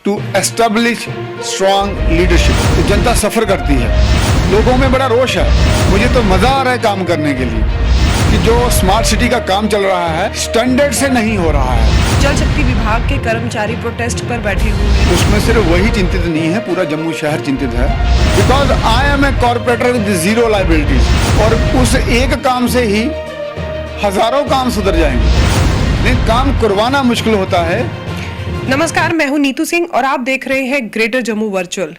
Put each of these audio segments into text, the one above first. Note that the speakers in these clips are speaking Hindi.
To establish strong leadership. तो जनता सफ़र करती है, लोगों में बड़ा रोष है। मुझे तो मज़ा आ रहा है काम करने के लिए कि जो स्मार्ट सिटी का काम चल रहा है स्टैंडर्ड से नहीं हो रहा है। जल शक्ति विभाग के कर्मचारी प्रोटेस्ट पर बैठे हुए हैं। उसमें सिर्फ वही चिंतित नहीं है, पूरा जम्मू शहर चिंतित है। Because I am a corporator with zero liabilities. और उस एक काम से ही हजारों काम सुधर जाएंगे। नहीं, काम करवाना मुश्किल होता है। नमस्कार, मैं हूं नीतू सिंह और आप देख रहे हैं ग्रेटर जम्मू वर्चुअल।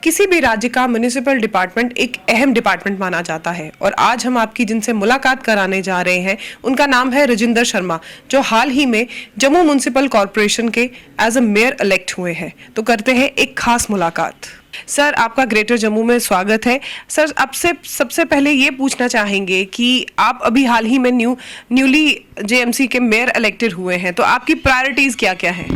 किसी भी राज्य का म्युनिसिपल डिपार्टमेंट एक अहम डिपार्टमेंट माना जाता है और आज हम आपकी जिनसे मुलाकात कराने जा रहे हैं उनका नाम है राजिंदर शर्मा, जो हाल ही में जम्मू म्युनिसिपल कॉर्पोरेशन के एज अ मेयर इलेक्ट हुए हैं। तो करते हैं एक खास मुलाकात। सर, आपका ग्रेटर जम्मू में स्वागत है। सर, आपसे सबसे पहले ये पूछना चाहेंगे कि आप अभी हाल ही में न्यूली जेएमसी के मेयर इलेक्टेड हुए हैं, तो आपकी प्रायोरिटीज क्या क्या है?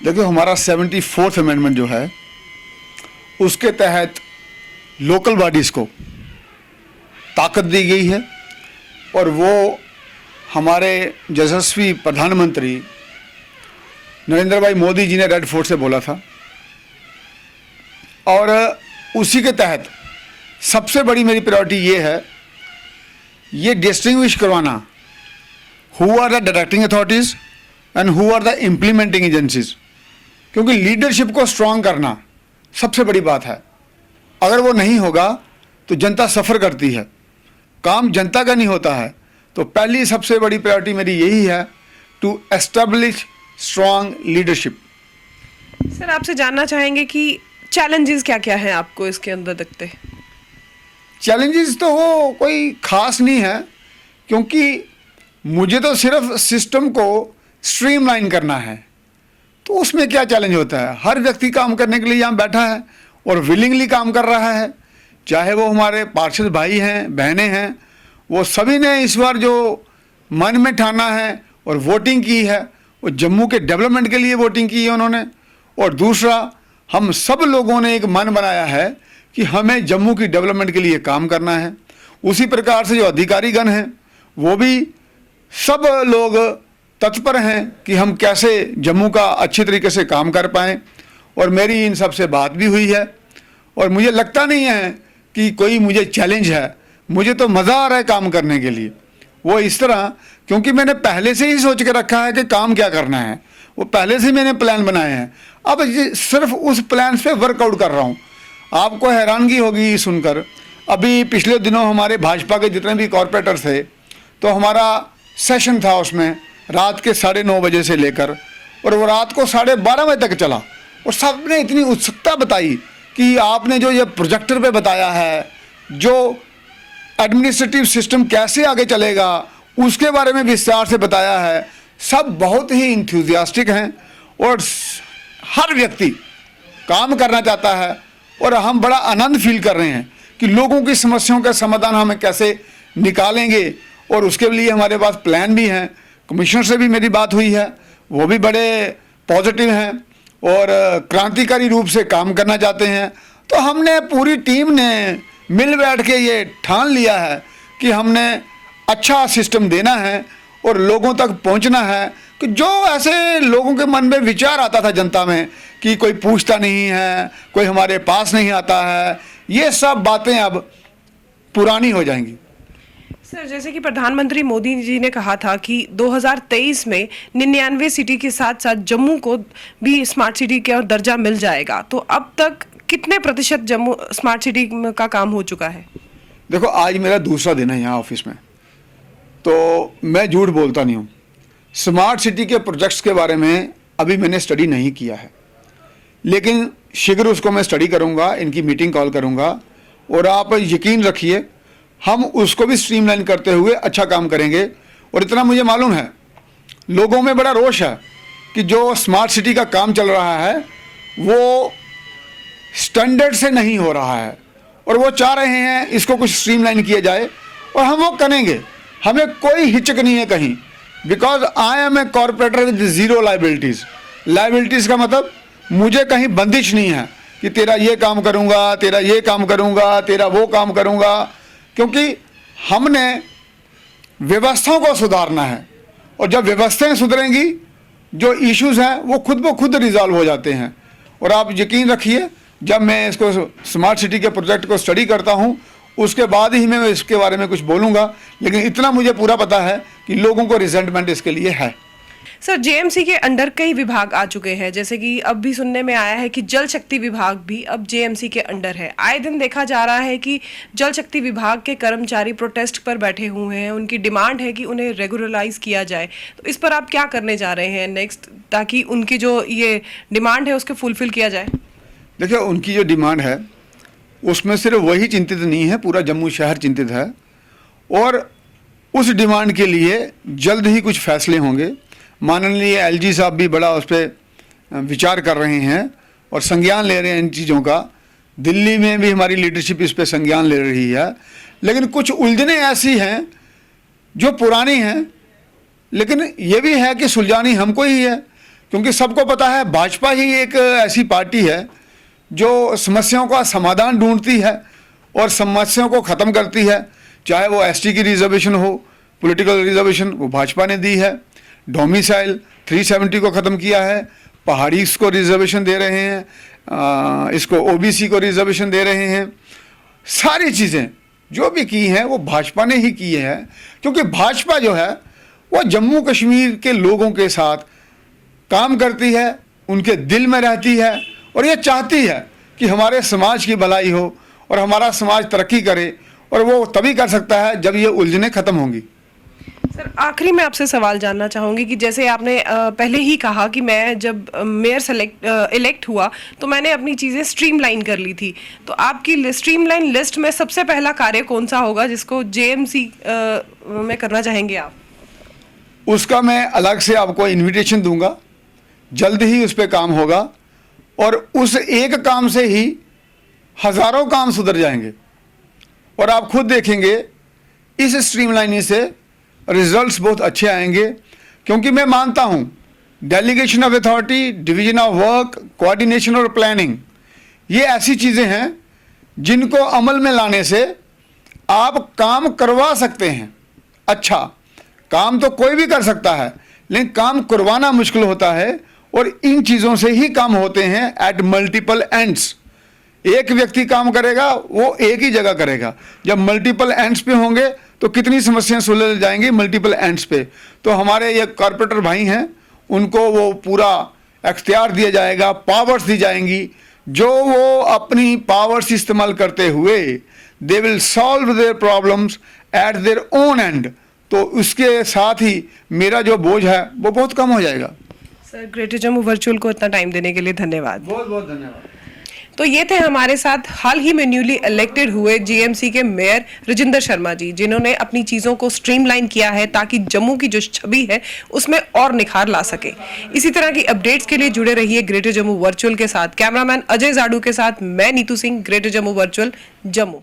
देखिए, हमारा 74th अमेंडमेंट जो है उसके तहत लोकल बॉडीज़ को ताकत दी गई है और वो हमारे यशस्वी प्रधानमंत्री नरेंद्र भाई मोदी जी ने रेड फोर्ट से बोला था। और उसी के तहत सबसे बड़ी मेरी प्रायोरिटी ये है, ये डिस्टिंग्विश करवाना who are the directing authorities and who are the implementing agencies. क्योंकि लीडरशिप को स्ट्रॉन्ग करना सबसे बड़ी बात है। अगर वो नहीं होगा तो जनता सफ़र करती है, काम जनता का नहीं होता है। तो पहली सबसे बड़ी प्रायोरिटी मेरी यही है, to establish strong leadership. Sir, आपसे जानना चाहेंगे कि चैलेंजेस क्या क्या हैं आपको इसके अंदर दिखते? चैलेंजेस तो वो कोई ख़ास नहीं है, क्योंकि मुझे तो सिर्फ सिस्टम को स्ट्रीमलाइन करना है। तो उसमें क्या चैलेंज होता है? हर व्यक्ति काम करने के लिए यहाँ बैठा है और विलिंगली काम कर रहा है, चाहे वो हमारे पार्षद भाई हैं, बहनें हैं, वो सभी ने इस बार जो मन में ठाना है और वोटिंग की है वो जम्मू के डेवलपमेंट के लिए वोटिंग की है उन्होंने। और दूसरा, हम सब लोगों ने एक मन बनाया है कि हमें जम्मू की डेवलपमेंट के लिए काम करना है। उसी प्रकार से जो अधिकारीगण हैं वो भी सब लोग तत्पर हैं कि हम कैसे जम्मू का अच्छी तरीके से काम कर पाएँ। और मेरी इन सब से बात भी हुई है और मुझे लगता नहीं है कि कोई मुझे चैलेंज है। मुझे तो मज़ा आ रहा है काम करने के लिए। वो इस तरह, क्योंकि मैंने पहले से ही सोच के रखा है कि काम क्या करना है, वो पहले से मैंने प्लान बनाए हैं। अब सिर्फ उस प्लान पे वर्कआउट कर रहा हूँ। आपको हैरानगी होगी सुनकर, अभी पिछले दिनों हमारे भाजपा के जितने भी कॉरपोरेटर थे तो हमारा सेशन था, उसमें रात के 9:30 बजे से लेकर और वो रात को 12:30 बजे तक चला। और सब ने इतनी उत्सुकता बताई कि आपने जो ये प्रोजेक्टर पे बताया है, जो एडमिनिस्ट्रेटिव सिस्टम कैसे आगे चलेगा उसके बारे में विस्तार से बताया है। सब बहुत ही इंथुजियास्टिक हैं और हर व्यक्ति काम करना चाहता है। और हम बड़ा आनंद फील कर रहे हैं कि लोगों की समस्याओं का समाधान हमें कैसे निकालेंगे, और उसके लिए हमारे पास प्लान भी हैं। कमिश्नर से भी मेरी बात हुई है, वो भी बड़े पॉजिटिव हैं और क्रांतिकारी रूप से काम करना चाहते हैं। तो हमने पूरी टीम ने मिल बैठ के ये ठान लिया है कि हमने अच्छा सिस्टम देना है और लोगों तक पहुंचना है। कि जो ऐसे लोगों के मन में विचार आता था जनता में कि कोई पूछता नहीं है, कोई हमारे पास नहीं आता है, ये सब बातें अब पुरानी हो जाएंगी। सर, जैसे कि प्रधानमंत्री मोदी जी ने कहा था कि 2023 में 99 सिटी के साथ साथ जम्मू को भी स्मार्ट सिटी का दर्जा मिल जाएगा, तो अब तक कितने प्रतिशत जम्मू स्मार्ट सिटी का काम हो चुका है? देखो, आज मेरा दूसरा दिन है यहाँ ऑफिस में, तो मैं झूठ बोलता नहीं हूँ। स्मार्ट सिटी के प्रोजेक्ट्स के बारे में अभी मैंने स्टडी नहीं किया है, लेकिन शीघ्र उसको मैं स्टडी करूँगा, इनकी मीटिंग कॉल करूँगा और आप यकीन रखिए हम उसको भी स्ट्रीमलाइन करते हुए अच्छा काम करेंगे। और इतना मुझे मालूम है, लोगों में बड़ा रोष है कि जो स्मार्ट सिटी का काम चल रहा है वो स्टैंडर्ड से नहीं हो रहा है और वो चाह रहे हैं इसको कुछ स्ट्रीमलाइन किया जाए और हम वो करेंगे। हमें कोई हिचक नहीं है कहीं, because I am a corporator with zero liabilities. Liabilities का मतलब मुझे कहीं बंदिश नहीं है कि तेरा ये काम करूँगा, तेरा ये काम करूँगा, तेरा वो काम करूँगा, क्योंकि हमने व्यवस्थाओं को सुधारना है। और जब व्यवस्थाएं सुधरेंगी जो इश्यूज हैं वो खुद ब खुद रिजॉल्व हो जाते हैं। और आप यकीन रखिए, जब मैं इसको स्मार्ट सिटी के प्रोजेक्ट को स्टडी करता हूँ उसके बाद ही मैं इसके बारे में कुछ बोलूँगा, लेकिन इतना मुझे पूरा पता है कि लोगों को रिजेंटमेंट इसके लिए है। सर, जेएमसी के अंडर कई विभाग आ चुके हैं, जैसे कि अब भी सुनने में आया है कि जल शक्ति विभाग भी अब जेएमसी के अंडर है। आए दिन देखा जा रहा है कि जल शक्ति विभाग के कर्मचारी प्रोटेस्ट पर बैठे हुए हैं, उनकी डिमांड है कि उन्हें रेगुलराइज किया जाए। तो इस पर आप क्या करने जा रहे हैं नेक्स्ट, ताकि उनकी जो ये डिमांड है उसके फुलफिल किया जाए? देखिए, उनकी जो डिमांड है उसमें सिर्फ वही चिंतित नहीं है, पूरा जम्मू शहर चिंतित है। और उस डिमांड के लिए जल्द ही कुछ फैसले होंगे। माननीय एलजी साहब भी बड़ा उस पर विचार कर रहे हैं और संज्ञान ले रहे हैं इन चीज़ों का। दिल्ली में भी हमारी लीडरशिप इस पर संज्ञान ले रही है। लेकिन कुछ उलझनें ऐसी हैं जो पुरानी हैं, लेकिन ये भी है कि सुलझानी हमको ही है, क्योंकि सबको पता है भाजपा ही एक ऐसी पार्टी है जो समस्याओं का समाधान ढूंढती है और समस्याओं को ख़त्म करती है। चाहे वो एसटी की रिजर्वेशन हो, पॉलिटिकल रिजर्वेशन, वो भाजपा ने दी है। डोमिसाइल 370 को ख़त्म किया है, पहाड़ी को रिजर्वेशन दे रहे हैं, इसको ओबीसी को रिजर्वेशन दे रहे हैं। सारी चीज़ें जो भी की हैं वो भाजपा ने ही की है, क्योंकि भाजपा जो है वो जम्मू कश्मीर के लोगों के साथ काम करती है, उनके दिल में रहती है और ये चाहती है कि हमारे समाज की भलाई हो और हमारा समाज तरक्की करे। और वो तभी कर सकता है जब ये उलझनें ख़त्म होंगी। सर, आखिरी में आपसे सवाल जानना चाहूँगी कि जैसे आपने पहले ही कहा कि मैं जब मेयर इलेक्ट हुआ तो मैंने अपनी चीज़ें स्ट्रीमलाइन कर ली थी, तो आपकी स्ट्रीमलाइन लिस्ट में सबसे पहला कार्य कौन सा होगा जिसको जेएमसी में करना चाहेंगे आप? उसका मैं अलग से आपको इन्विटेशन दूंगा, जल्द ही उस पर काम होगा और उस एक काम से ही हज़ारों काम सुधर जाएंगे। और आप खुद देखेंगे इस स्ट्रीमलाइनिंग से रिजल्ट्स बहुत अच्छे आएंगे, क्योंकि मैं मानता हूं delegation of authority, division of work, coordination और प्लानिंग, ये ऐसी चीज़ें हैं जिनको अमल में लाने से आप काम करवा सकते हैं। अच्छा, काम तो कोई भी कर सकता है, लेकिन काम करवाना मुश्किल होता है और इन चीज़ों से ही काम होते हैं एट मल्टीपल एंड्स। एक व्यक्ति काम करेगा वो एक ही जगह करेगा, जब मल्टीपल एंड्स पे होंगे तो कितनी समस्याएं सुलझ जाएंगी मल्टीपल एंड्स पे। तो हमारे ये कॉर्पोरेटर भाई हैं, उनको वो पूरा अख्तियार दिया जाएगा, पावर्स दी जाएंगी, जो वो अपनी पावर्स इस्तेमाल करते हुए they will solve their problems eight their own and. तो उसके साथ ही मेरा जो बोझ है वो बहुत कम हो जाएगा। सर, ग्रेटर जम्मू वर्चुअल को इतना टाइम देने के लिए धन्यवाद। बहुत बहुत धन्यवाद। तो ये थे हमारे साथ हाल ही में न्यूली इलेक्टेड हुए जेएमसी के मेयर रजिंदर शर्मा जी, जिन्होंने अपनी चीज़ों को स्ट्रीमलाइन किया है ताकि जम्मू की जो छवि है उसमें और निखार ला सके। इसी तरह की अपडेट्स के लिए जुड़े रहिए ग्रेटर जम्मू वर्चुअल के साथ। कैमरामैन अजय जाडू के साथ मैं नीतू सिंह, ग्रेटर जम्मू वर्चुअल, जम्मू।